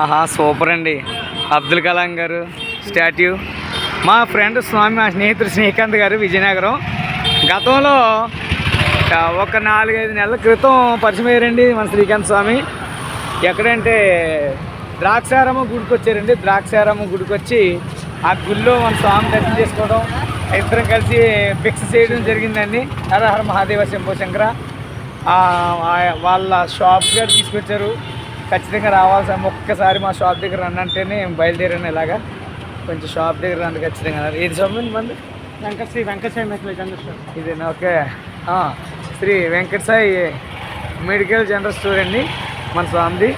ఆహా సూపర్ అండి. అబ్దుల్ కలాం గారు స్టాట్యూ. మా ఫ్రెండ్ స్వామి, మా స్నేహితుడు శ్రీకాంత్ గారు విజయనగరం. గతంలో ఒక 4-5 నెలల క్రితం పరిచయం అయ్యారండి మన శ్రీకాంత్ స్వామి. ఎక్కడంటే ద్రాక్షారామ గుడికి వచ్చారండి. ద్రాక్షారామ గుడికి వచ్చి ఆ గుడిలో మన స్వామి దర్శనం చేసుకోవడం, ఇద్దరం కలిసి ఫిక్స్ చేయడం జరిగిందండి. హర హర మహాదేవ శంభో శంకర. వాళ్ళ షాప్ గారు తీసుకొచ్చారు. ఖచ్చితంగా రావాల్సిన ఒక్కసారి మా షాప్ దగ్గర రండి అంటేనే బయలుదేరాను. ఇలాగా కొంచెం షాప్ దగ్గర రండి ఖచ్చితంగా. ఏది షాప్ అండి మంది? Shri Venkatasai medical general store. ఇదేనా? Okay. Shri Venkatasai medical general store అండి మన స్వామిది.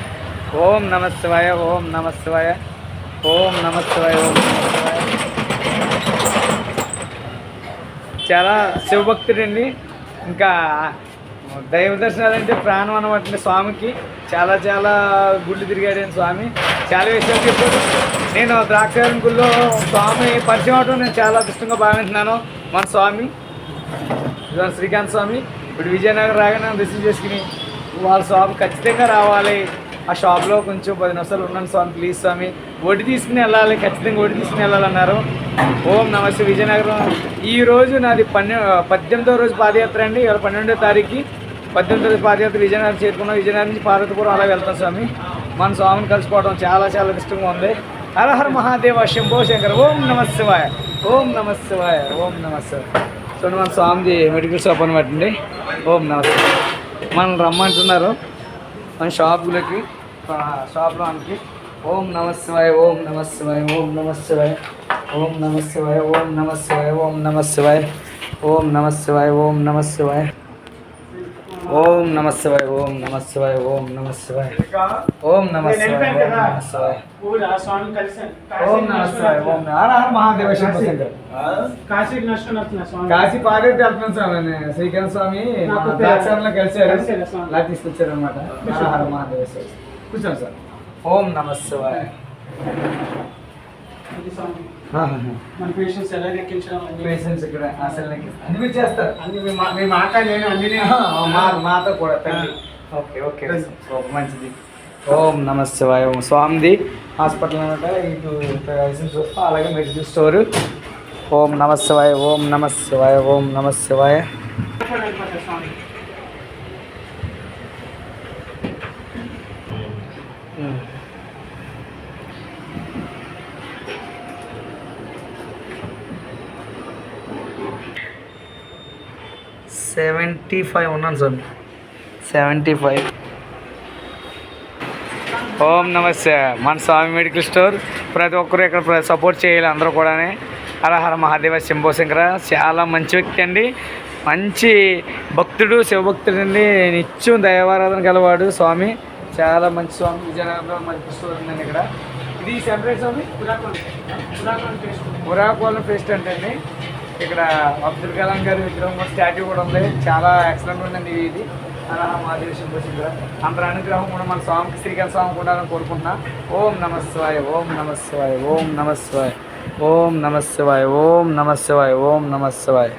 ఓం నమ శివాయ, ఓం నమ శివాయ, ఓం నమ శివాయ, ఓం నమ శివాయ. చాలా శివభక్తుడండి. ఇంకా దైవ దర్శనాలు అంటే ప్రాణం అనమాట స్వామికి. చాలా చాలా గుళ్ళు తిరిగాడు స్వామి. చాలా విషయాలు చెప్పాడు. నేను ద్రాక్షారం గుళ్ళో స్వామి పరిచయం అవడం నేను చాలా అదృష్టంగా భావిస్తున్నాను. మన స్వామి శ్రీకాంత్ స్వామి ఇప్పుడు విజయనగరం రాగానే రిసీవ్ చేసుకుని వాళ్ళ స్వామి ఖచ్చితంగా రావాలి. ఆ షాప్లో కొంచెం 10 నిమిషాలు ఉన్నాను స్వామి, ప్లీజ్ స్వామి, వడ్డీ తీసుకుని వెళ్ళాలి, ఖచ్చితంగా వడ్డీ తీసుకుని వెళ్ళాలన్నారు. ఓం నమస్తే. విజయనగరం ఈరోజు నాది 18వ రోజు పాదయాత్ర అండి. ఇవాళ 12వ తారీఖు 18వ రోజు పాదయాత్ర విజయనగరం చేరుకున్నాం. విజయనగరం నుంచి పార్వతీపురం అలా వెళ్తాం స్వామి. మన స్వామిని కలుసుకోవడం చాలా చాలా ఇష్టంగా ఉంది. హర హర మహాదేవ శంభో శంకర. ఓం నమ శివాయ, ఓం నమ శివాయ, ఓం నమ శివాయ. చూడండి మన స్వామిది మెడికల్ షాప్ అనమాట అండి. ఓం నమ శివాయ. మనం రమ్మంటున్నారు మన షాపులకి, షాప్లో మనకి. ఓం నమ శివాయ, ఓం నమ శివాయ, ఓం నమ శివాయ, ఓం నమ శివాయ, ఓం నమ శివాయ, ఓం నమ శివాయ, ఓం నమ శివాయ, ఓం నమ శివాయ, ఓం నమ శివాయ, ఓం నమ శివాయ, ఓం నమ శివాయ, ఓం నమ శివాయ, ఓం నమ శివాయ, ఓం నమ శివాయ, ఓం హర హర మహాదేవ శంభో శంకర. కాశీ పాదయాత్ర వెళ్తున్నాం స్వామి. శ్రీకాంత్ స్వామి ద్రాక్షారంలో కలిశారు, అలా తీసుకొచ్చారు అనమాట. హర హర మహాదేవ శివ. కూర్చోండి సార్. ఓం నమ శివాయ. మన పేషెంట్స్ ఎలా ఎక్కించడం, పేషెంట్స్ ఇక్కడ అసలు అన్ని చేస్తారు. అన్ని మీ మాట నేను అన్ని మాతో కూడా తండ్రి. ఓకే ఓకే మంచిది. ఓం నమ శివాయ. ఓం స్వామిది హాస్పిటల్ అనమాట. ఇటు చూస్తాం, అలాగే మెడికల్ స్టోరు. ఓం నమ శివాయ, ఓం నమ శివాయ, ఓం నమ శివాయ. 75 ఉన్నాను సార్. 75. ఓం నమస్తే. మన స్వామి మెడికల్ స్టోర్. ప్రతి ఒక్కరు ఇక్కడ సపోర్ట్ చేయాలి అందరూ కూడా. హర హర మహాదేవ శంభో శంకర. చాలా మంచి వ్యక్తి అండి, మంచి భక్తుడు, శివభక్తుడు అండి. నిత్యం దైవారాధన గలవాడు స్వామి. చాలా మంచి స్వామి. విజయనగరంలో మెడికల్ స్టోర్ ఉందండి ఇక్కడ. ఇది సెపరేట్ స్వామి పురాకోలం పేస్ట్ అంటే అండి. ఇక్కడ అబ్దుల్ కలాం గారి విగ్రహం స్టాట్యూ కూడా ఉంది. చాలా ఎక్సలెంట్ ఉందండి ఇది. హర హర మహాదేవ శంభో శంకర. అందరి అనుగ్రహం కూడా మన స్వామికి, శ్రీకాంత్ స్వామి కూడా కోరుకుంటున్నా. ఓం నమ శివాయ, ఓం నమ శివాయ, ఓం నమ శివాయ, ఓం నమ శివాయ, ఓం నమ శివాయ, ఓం నమ శివాయ.